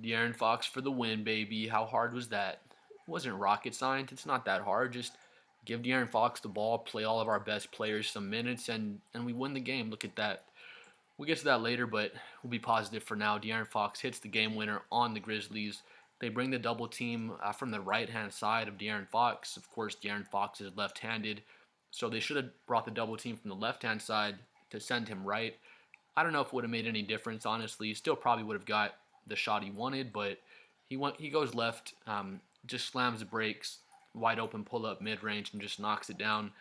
De'Aaron Fox for the win, baby. How hard was that? It wasn't rocket science. It's not that hard. Just give De'Aaron Fox the ball, play all of our best players some minutes, and we win the game. Look at that. We'll get to that later, but we'll be positive for now. De'Aaron Fox hits the game winner on the Grizzlies. They bring the double team from the right hand side of De'Aaron Fox. Of course, De'Aaron Fox is left handed, so they should have brought the double team from the left hand side to send him right. I don't know if it would have made any difference, honestly. He still probably would have got the shot he wanted, but he goes left, just slams the brakes, wide open pull up mid range, and just knocks it down.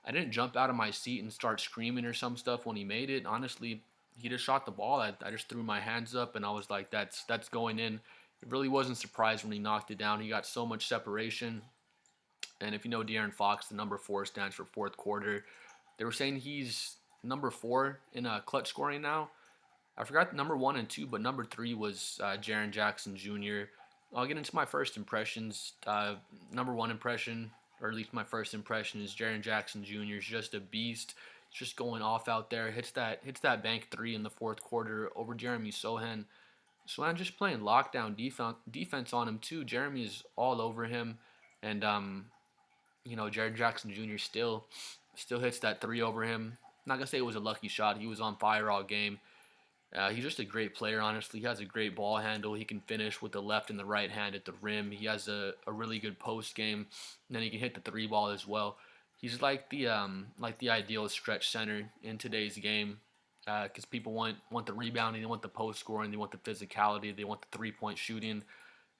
I didn't jump out of my seat and start screaming or some stuff when he made it. Honestly, he just shot the ball. I just threw my hands up and I was like, that's going in. It really wasn't surprised when he knocked it down. He got so much separation. And if you know De'Aaron Fox, the number 4 stands for fourth quarter. They were saying he's number 4 in clutch scoring now. I forgot number 1 and 2, but number 3 was Jaren Jackson Jr. I'll get into my first impressions. Number 1 impression, or at least my first impression, is Jaren Jackson Jr. is just a beast. He's just going off out there. Hits that bank 3 in the fourth quarter over Jeremy Sohan. Sohan just playing lockdown defense on him too. Jeremy is all over him, and Jaren Jackson Jr. still hits that 3 over him. I'm not gonna say it was a lucky shot. He was on fire all game. He's just a great player, honestly. He has a great ball handle. He can finish with the left and the right hand at the rim. He has a really good post game. And then he can hit the 3 ball as well. He's like the ideal stretch center in today's game, because people want the rebounding, they want the post scoring, they want the physicality, they want the 3-point shooting,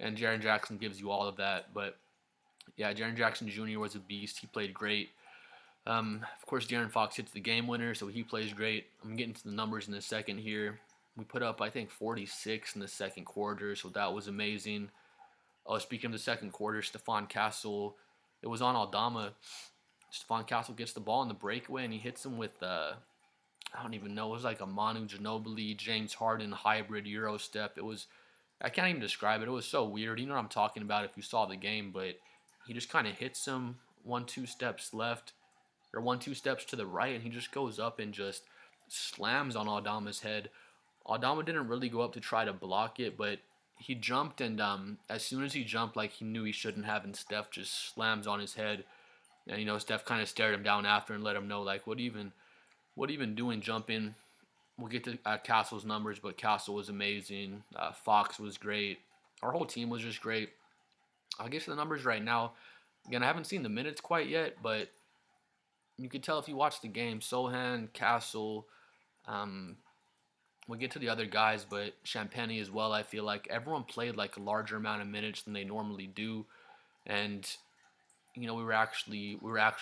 and Jaren Jackson gives you all of that. But yeah, Jaren Jackson Jr. was a beast. He played great. Of course, De'Aaron Fox hits the game winner, so he plays great. I'm getting to the numbers in a second here. We put up, I think, 46 in the second quarter, so that was amazing. Oh, speaking of the second quarter, Stephon Castle, it was on Aldama. Stephon Castle gets the ball in the breakaway, and he hits him with, I don't even know, it was like a Manu Ginobili, James Harden hybrid Euro step. I can't even describe it. It was so weird. You know what I'm talking about if you saw the game, but he just kind of hits him 1-2 steps left, or 1-2 steps to the right, and he just goes up and just slams on Aldama's head. Aldama didn't really go up to try to block it, but he jumped, and as soon as he jumped, like he knew he shouldn't have, and Steph just slams on his head. And Steph kind of stared him down after and let him know, like, what even doing jumping? We'll get to Castle's numbers, but Castle was amazing. Fox was great. Our whole team was just great. I'll get to the numbers right now. Again, I haven't seen the minutes quite yet, but you could tell if you watch the game. Sohan, Castle, we'll get to the other guys, but Champagny as well. I feel like everyone played like a larger amount of minutes than they normally do, and we were actually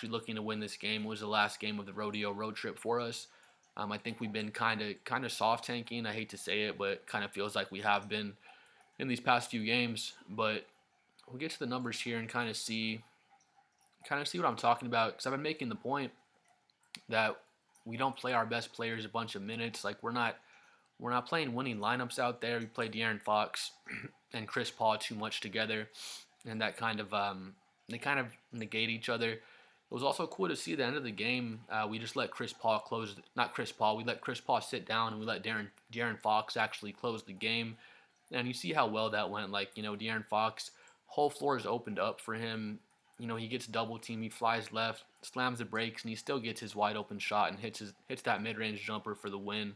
looking to win this game. It was the last game of the rodeo road trip for us. I think we've been kind of soft tanking. I hate to say it, but kind of feels like we have been in these past few games. But we'll get to the numbers here and kind of see what I'm talking about, because I've been making the point that we don't play our best players a bunch of minutes. Like we're not playing winning lineups out there. We play De'Aaron Fox and Chris Paul too much together, and that they kind of negate each other. It was also cool to see at the end of the game. We just let Chris Paul close. Not Chris Paul. We let Chris Paul sit down, and we let De'Aaron Fox actually close the game. And you see how well that went. Like De'Aaron Fox, whole floor is opened up for him. He gets double team. He flies left, slams the brakes, and he still gets his wide open shot and hits that mid range jumper for the win.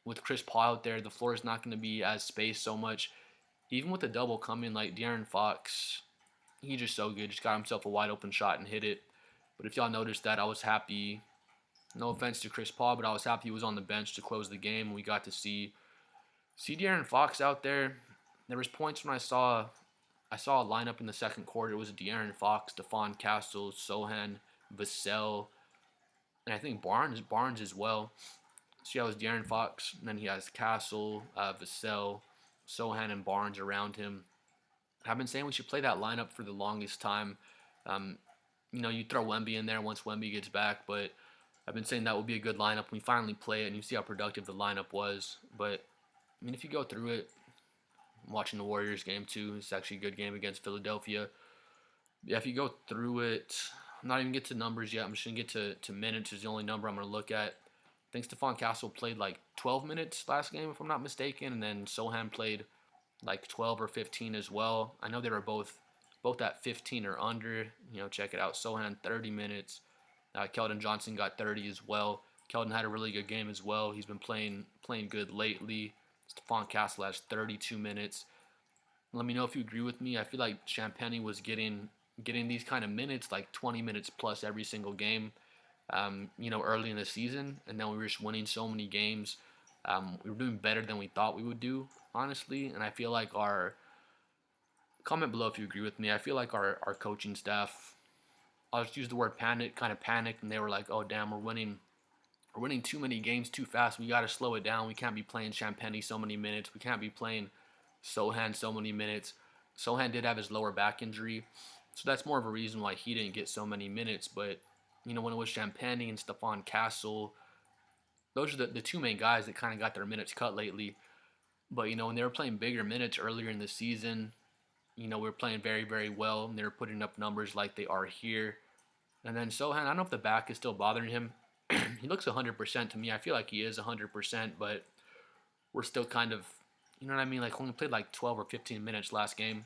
With Chris Paul out there, the floor is not going to be as spaced so much. Even with the double coming, like De'Aaron Fox, he's just so good. Just got himself a wide open shot and hit it. But if y'all noticed that, I was happy. No offense to Chris Paul, but I was happy he was on the bench to close the game. We got to see De'Aaron Fox out there. There was points when I saw a lineup in the second quarter. It was De'Aaron Fox, Stephon Castle, Sohan, Vassell, and I think Barnes as well. So yeah, it was De'Aaron Fox, and then he has Castle, Vassell, Sohan, and Barnes around him. I've been saying we should play that lineup for the longest time. You throw Wemby in there once Wemby gets back, but I've been saying that would be a good lineup. We finally play it, and you see how productive the lineup was. But if you go through it, I'm watching the Warriors game too. It's actually a good game against Philadelphia. Yeah, if you go through it, I'm not even get to numbers yet. I'm just gonna get to minutes. Is the only number I'm gonna look at. think Stephon Castle played like 12 minutes last game, if I'm not mistaken, and then Sohan played like 12 or 15 as well. I know they were both at 15 or under. Check it out. Sohan 30 minutes. Keldon Johnson got 30 as well. Keldon had a really good game as well. He's been playing good lately. Stephon Castle has 32 minutes. Let me know if you agree with me. I feel like Champagny was getting these kind of minutes, like 20 minutes plus every single game. Early in the season, and then we were just winning so many games. We were doing better than we thought we would do, honestly. And I feel like our comment below if you agree with me. I feel like our coaching staff, I'll just use the word panic, kind of panicked, and they were like, "Oh damn, we're winning too many games too fast. We got to slow it down. We can't be playing Champagny so many minutes. We can't be playing Sohan so many minutes." Sohan did have his lower back injury, so that's more of a reason why he didn't get so many minutes. But when it was Champagny and Stephon Castle, those are the two main guys that kind of got their minutes cut lately. But when they were playing bigger minutes earlier in the season, we were playing very, very well, and they were putting up numbers like they are here. And then Sohan, I don't know if the back is still bothering him. He looks 100% to me. I feel like he is 100%, but we're still kind of, you know what I mean? Like, only played like 12 or 15 minutes last game.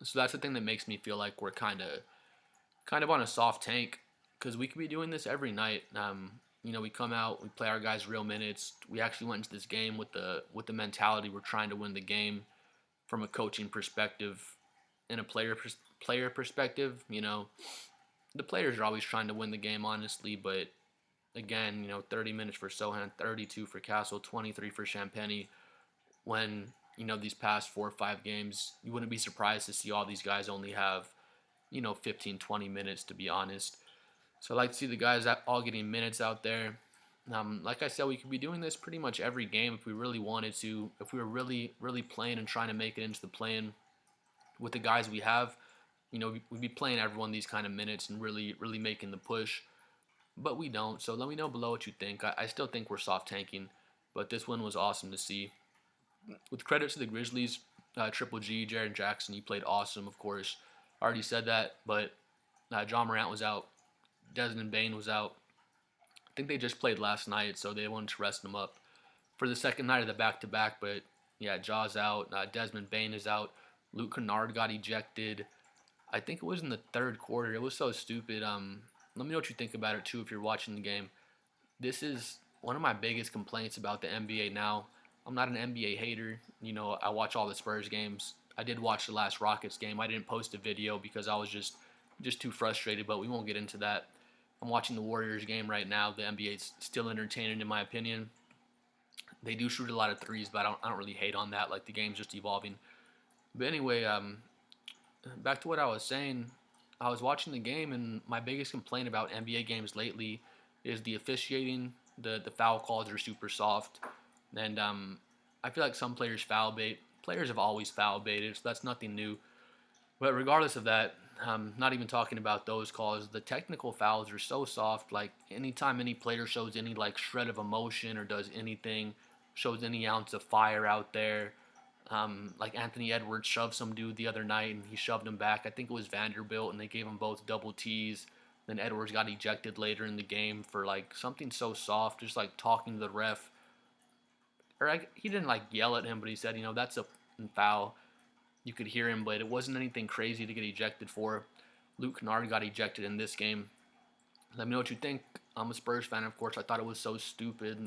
So that's the thing that makes me feel like we're kind of on a soft tank, because we could be doing this every night. We come out, we play our guys real minutes. We actually went into this game with the mentality we're trying to win the game from a coaching perspective and a player perspective. The players are always trying to win the game, honestly, but again, 30 minutes for Sohan, 32 for Castle, 23 for Champagny. When these past 4 or 5 games, you wouldn't be surprised to see all these guys only have 15, 20 minutes, to be honest. So I like to see the guys all getting minutes out there. Like I said, we could be doing this pretty much every game if we really wanted to. If we were really, really playing and trying to make it into the play-in with the guys we have, we'd be playing everyone these kind of minutes and really, really making the push. But we don't. So let me know below what you think. I still think we're soft tanking, but this one was awesome to see. With credit to the Grizzlies, Triple G, Jaren Jackson, he played awesome, of course. I already said that, but John Morant was out. Desmond Bane was out. I think they just played last night, so they wanted to rest him up for the second night of the back-to-back. But yeah, Jaw's out. Desmond Bane is out. Luke Kennard got ejected. I think it was in the third quarter. It was so stupid. Let me know what you think about it too if you're watching the game. This is one of my biggest complaints about the NBA now. I'm not an NBA hater. I watch all the Spurs games. I did watch the last Rockets game. I didn't post a video because I was just too frustrated, but we won't get into that. I'm watching the Warriors game right now. The NBA is still entertaining, in my opinion. They do shoot a lot of threes, but I don't really hate on that. Like, the game's just evolving. But anyway, back to what I was saying. I was watching the game, and my biggest complaint about NBA games lately is the officiating. The foul calls are super soft, and I feel like some players foul bait. Players have always foul baited, so that's nothing new. But regardless of that, not even talking about those calls, the technical fouls are so soft. Like, anytime any player shows any like shred of emotion or does anything, shows any ounce of fire out there, like Anthony Edwards shoved some dude the other night and he shoved him back. I think it was Vanderbilt, and they gave him both double T's. Then Edwards got ejected later in the game for like something so soft, just like talking to the ref. He didn't like yell at him, but he said, that's a foul. You could hear him, but it wasn't anything crazy to get ejected for. Luke Kennard got ejected in this game. Let me know what you think. I'm a Spurs fan, of course. I thought it was so stupid.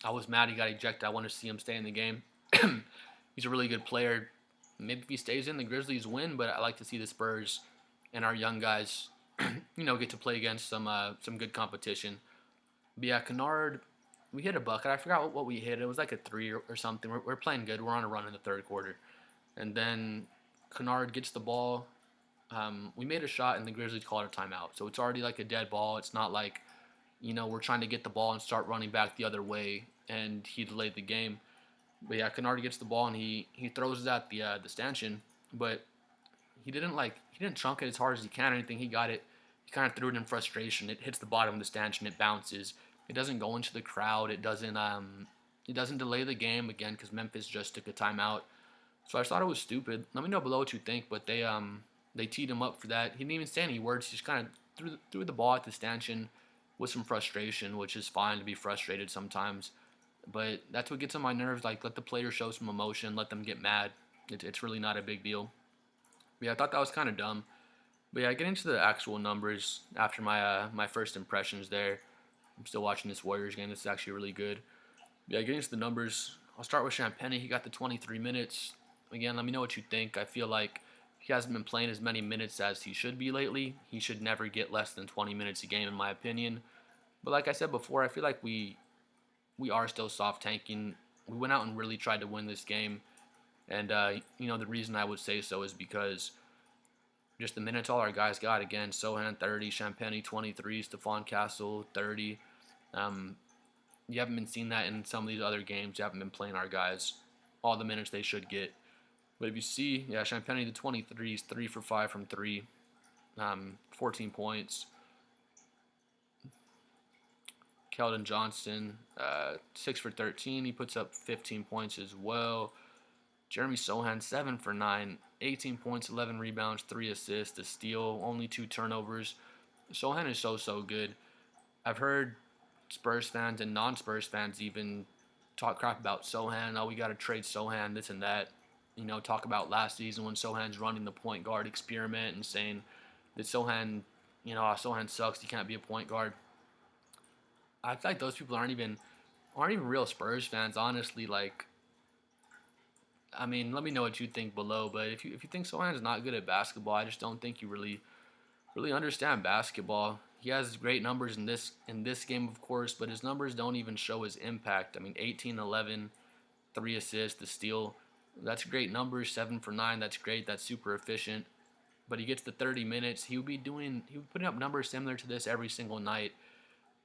I was mad he got ejected. I want to see him stay in the game. He's a really good player. Maybe if he stays in, the Grizzlies win, but I like to see the Spurs and our young guys, get to play against some good competition. But yeah, Kennard, we hit a bucket. I forgot what we hit. It was like a three or something. We're playing good. We're on a run in the third quarter. And then Kennard gets the ball. We made a shot, and the Grizzlies called a timeout. So it's already like a dead ball. It's not like, we're trying to get the ball and start running back the other way, and he delayed the game. But yeah, Kennard gets the ball, and he throws it at the stanchion, but he didn't chunk it as hard as he can or anything. He got it. He kind of threw it in frustration. It hits the bottom of the stanchion. It bounces. It doesn't go into the crowd. It doesn't delay the game again because Memphis just took a timeout. So I just thought it was stupid. Let me know below what you think. But they teed him up for that. He didn't even say any words. He just kind of threw the ball at the stanchion. with some frustration, which is fine to be frustrated sometimes. But that's what gets on my nerves. Like, let the players show some emotion, let them get mad. It's really not a big deal. But yeah, I thought that was kind of dumb. But yeah, getting to the actual numbers after my first impressions there. I'm still watching this Warriors game. This is actually really good. But yeah, getting to the numbers. I'll start with Champagne. He got the 23 minutes. Again, let me know what you think. I feel like he hasn't been playing as many minutes as he should be lately. He should never get less than 20 minutes a game, in my opinion. But like I said before, I feel like we are still soft tanking. We went out and really tried to win this game, and the reason I would say so is because just the minutes all our guys got. Again, Sohan 30, Champagne 23, Stephon Castle 30. Um, you haven't been seeing that in some of these other games. You haven't been playing our guys all the minutes they should get. But if you see, yeah, Champagne the 23s, 3 for 5 from 3, 14 points. Keldon Johnson, 6 for 13. He puts up 15 points as well. Jeremy Sohan, 7 for 9, 18 points, 11 rebounds, 3 assists, a steal, only 2 turnovers. Sohan is so good. I've heard Spurs fans and non-Spurs fans even talk crap about Sohan. Oh, we got to trade Sohan, this and that. Talk about last season when Sohan's running the point guard experiment and saying that Sohan, Sohan sucks. He can't be a point guard. I feel like those people aren't even real Spurs fans, honestly. Like, I mean, let me know what you think below. But if you think Sohan's not good at basketball, I just don't think you really understand basketball. He has great numbers in this game, of course, but his numbers don't even show his impact. I mean, 18, 11, 3 assists, the steal. That's great numbers. 7 for 9. That's great. That's super efficient. But he gets to 30 minutes. He would be putting up numbers similar to this every single night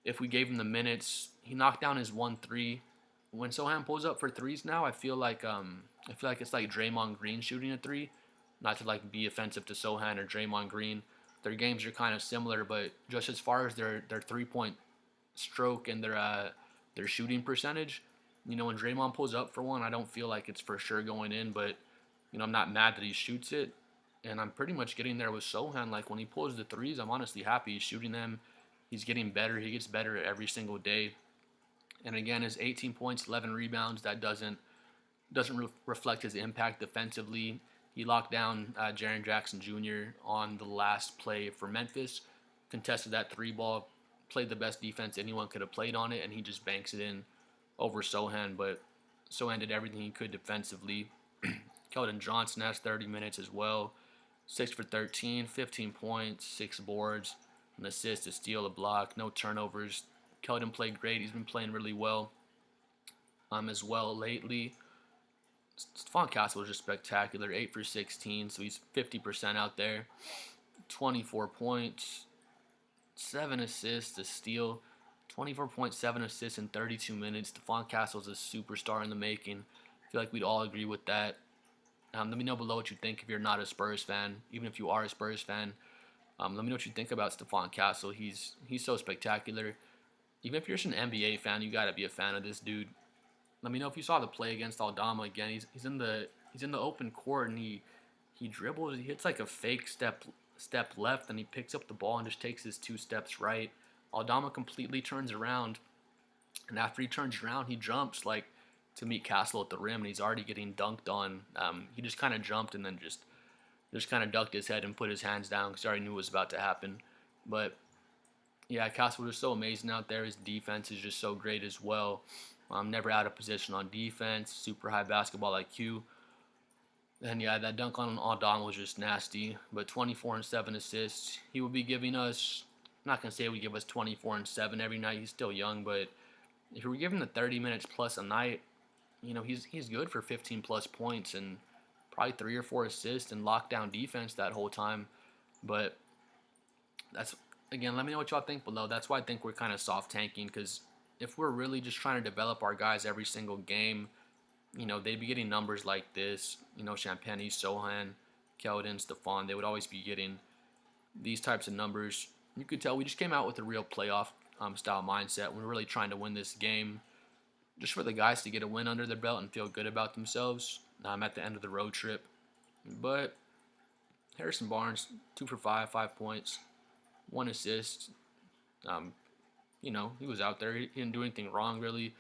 if we gave him the minutes. He knocked down his 1-3. When Sohan pulls up for threes now, I feel like it's like Draymond Green shooting a three. Not to like be offensive to Sohan or Draymond Green. Their games are kind of similar, but just as far as their 3-point stroke and their shooting percentage, when Draymond pulls up for one, I don't feel like it's for sure going in, but I'm not mad that he shoots it. And I'm pretty much getting there with Sohan. Like when he pulls the threes, I'm honestly happy he's shooting them. He's getting better. He gets better every single day. And again, his 18 points, 11 rebounds, that doesn't reflect his impact defensively. He locked down Jaren Jackson Jr. on the last play for Memphis, contested that 3 ball, played the best defense anyone could have played on it, and he just banks it in over Sohan. But Sohan did everything he could defensively. Keldon Johnson has 30 minutes as well, 6 for 13, 15 points, 6 boards, an assist, a steal, a block, no turnovers. Keldon played great. He's been playing really well as well lately. Stephon Castle was just spectacular. 8 for 16, so he's 50% out there. 24 points, 7 assists, a steal. 24.7 assists in 32 minutes. Stephon Castle's a superstar in the making. I feel like we'd all agree with that. Let me know below what you think if you're not a Spurs fan. Even if you are a Spurs fan, let me know what you think about Stephon Castle. He's so spectacular. Even if you're just an NBA fan, you gotta be a fan of this dude. Let me know if you saw the play against Aldama again. He's in the open court and he dribbles. He hits like a fake step left, and he picks up the ball and just takes his 2 steps right. Aldama completely turns around, and after he turns around, he jumps like to meet Castle at the rim, and he's already getting dunked on. He just kind of jumped and then just kind of ducked his head and put his hands down because he already knew it was about to happen. But yeah, Castle was so amazing out there. His defense is just so great as well. Never out of position on defense. Super high basketball IQ. And yeah, that dunk on Aldama was just nasty. But 24 and 7 assists. He will be giving us. I'm not gonna say he would give us 24 and 7 every night. He's still young, but if we give him the 30 minutes plus a night, he's good for 15 plus points and probably 3 or 4 assists and lockdown defense that whole time. But that's again, let me know what y'all think below. That's why I think we're kind of soft tanking, because if we're really just trying to develop our guys every single game, they'd be getting numbers like this. Champagne, Sohan, Keldon, Stephon, they would always be getting these types of numbers. You could tell we just came out with a real playoff style mindset. We're really trying to win this game just for the guys to get a win under their belt and feel good about themselves at the end of the road trip. But Harrison Barnes, 2 for 5, 5 points, 1 assist. he was out there. He didn't do anything wrong, really.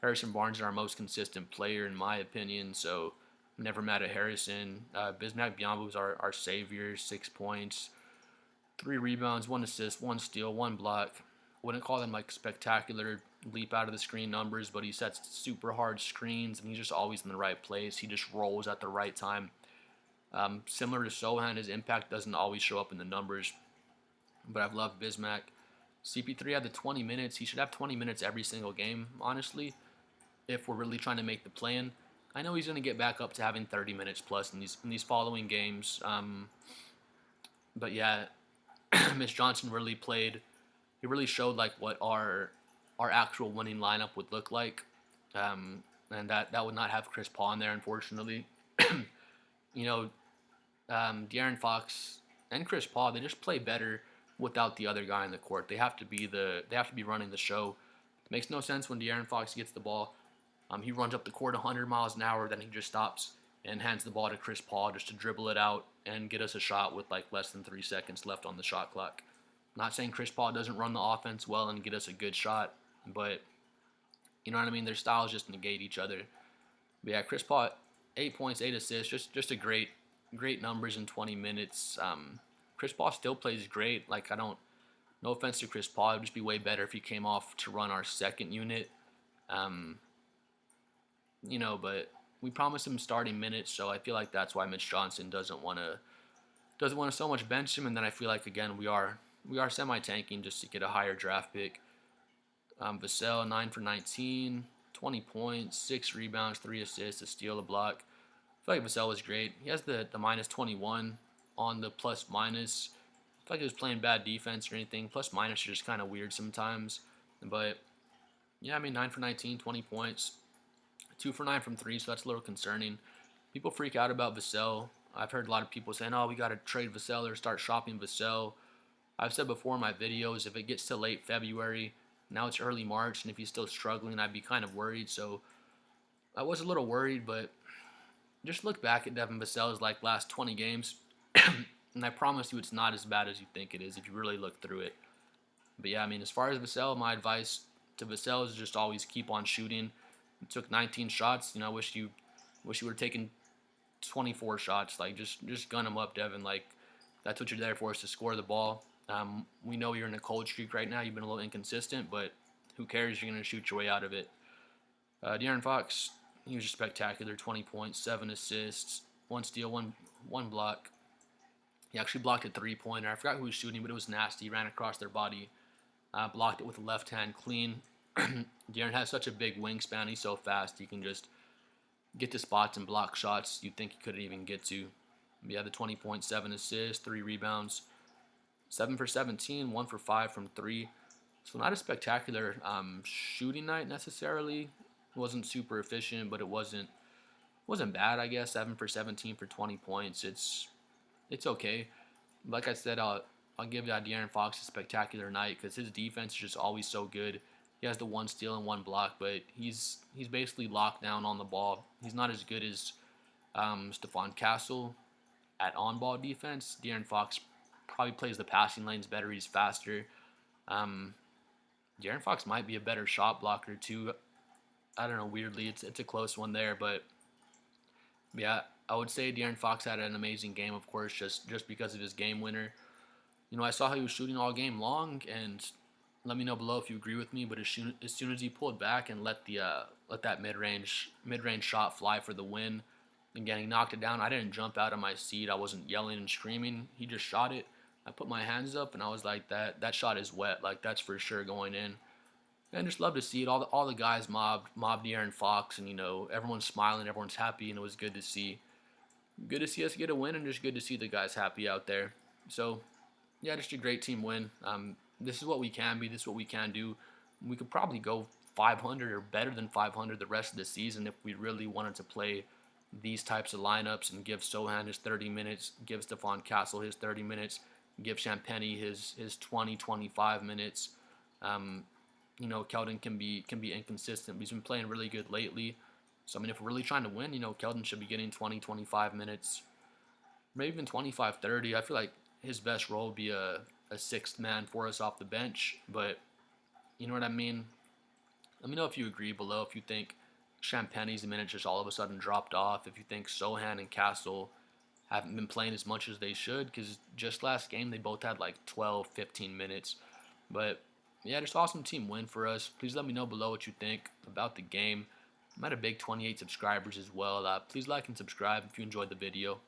Harrison Barnes is our most consistent player, in my opinion, so never mad at Harrison. Bismack Biyombo's our savior, 6 points, 3 rebounds, 1 assist, 1 steal, 1 block. Wouldn't call them like spectacular leap out of the screen numbers, but he sets super hard screens and he's just always in the right place. He just rolls at the right time. Similar to Sohan, his impact doesn't always show up in the numbers, but I've loved Bismack. CP3 had the 20 minutes. He should have 20 minutes every single game, honestly, if we're really trying to make the play-in. I know he's going to get back up to having 30 minutes plus in these following games. But yeah, Mitch Johnson really played. He really showed like what our actual winning lineup would look like, and that would not have Chris Paul in there, unfortunately. you know, De'Aaron Fox and Chris Paul, they just play better without the other guy in the court. They have to be running the show. It makes no sense when De'Aaron Fox gets the ball. He runs up the court 100 miles an hour, then he just stops and hands the ball to Chris Paul just to dribble it out and get us a shot with like less than 3 seconds left on the shot clock. Not saying Chris Paul doesn't run the offense well and get us a good shot, but you know what I mean. Their styles just negate each other. But yeah, Chris Paul, 8 points, 8 assists, just a great numbers in 20 minutes. Chris Paul still plays great. Like I don't, no offense to Chris Paul, it would just be way better if he came off to run our second unit. Um, but we promised him starting minutes, so I feel like that's why Mitch Johnson doesn't want to so much bench him. And then I feel like again we are semi tanking just to get a higher draft pick. Vassell 9 for 19, 20 points, 6 rebounds, 3 assists, a steal, a block. I feel like Vassell was great. He has the minus 21 on the plus minus. I feel like he was playing bad defense or anything. Plus minus are just kind of weird sometimes. But yeah, I mean 9 for 19, 20 points, 2 for 9 from 3, so that's a little concerning. People freak out about Vassell. I've heard a lot of people saying, "Oh, we got to trade Vassell or start shopping Vassell." I've said before in my videos, if it gets to late February, now it's early March, and if he's still struggling, I'd be kind of worried. So I was a little worried, but just look back at Devin Vassell's like last 20 games, and I promise you, it's not as bad as you think it is if you really look through it. But yeah, I mean, as far as Vassell, my advice to Vassell is just always keep on shooting. He took 19 shots. I wish you would have taken 24 shots. Like just gun him up, Devin. Like that's what you're there for, is to score the ball. We know you're in a cold streak right now. You've been a little inconsistent, but who cares? You're going to shoot your way out of it. De'Aaron Fox, he was just spectacular. 20 points, 7 assists, 1 steal, one block. He actually blocked a 3-pointer. I forgot who was shooting, but it was nasty. He ran across their body. Blocked it with the left hand clean. De'Aaron has such a big wingspan. He's so fast. He can just get to spots and block shots you'd think he couldn't even get to. But yeah, the 20 points, 7 assists, 3 rebounds, 7 for 17, 1 for 5 from 3. So not a spectacular shooting night necessarily. It wasn't super efficient, but it wasn't bad, I guess. 7 for 17 for 20 points. It's okay. Like I said, I'll give De'Aaron Fox a spectacular night because his defense is just always so good. He has the 1 steal and 1 block, but he's basically locked down on the ball. He's not as good as Stephon Castle at on-ball defense. De'Aaron Fox probably plays the passing lanes better. He's faster. De'Aaron Fox might be a better shot blocker too. I don't know. Weirdly, it's a close one there, but yeah, I would say De'Aaron Fox had an amazing game, of course, just because of his game winner. I saw how he was shooting all game long, and let me know below if you agree with me. But as soon as he pulled back and let that mid-range shot fly for the win, again he knocked it down. I didn't jump out of my seat. I wasn't yelling and screaming. He just shot it. I put my hands up and I was like, that shot is wet. Like that's for sure going in. And just love to see it. All the guys mobbed De'Aaron Fox, and everyone's smiling, everyone's happy, and it was good to see. Good to see us get a win, and just good to see the guys happy out there. So yeah, just a great team win. This is what we can be. This is what we can do. We could probably go 500 or better than 500 the rest of the season if we really wanted to play these types of lineups and give Sohan his 30 minutes, give Stephon Castle his 30 minutes, give Champagnie his 20, 25 minutes. Keldon can be inconsistent. He's been playing really good lately. So, if we're really trying to win, Keldon should be getting 20, 25 minutes, maybe even 25, 30. I feel like his best role would be a sixth man for us off the bench. But, You know what I mean? Let me know if you agree below. If you think Champagne's minutes just all of a sudden dropped off. If you think Sohan and Castle haven't been playing as much as they should, because just last game they both had like 12, 15 minutes. But yeah, just awesome team win for us. Please let me know below what you think about the game. I'm at a big 28 subscribers as well. Please like and subscribe if you enjoyed the video.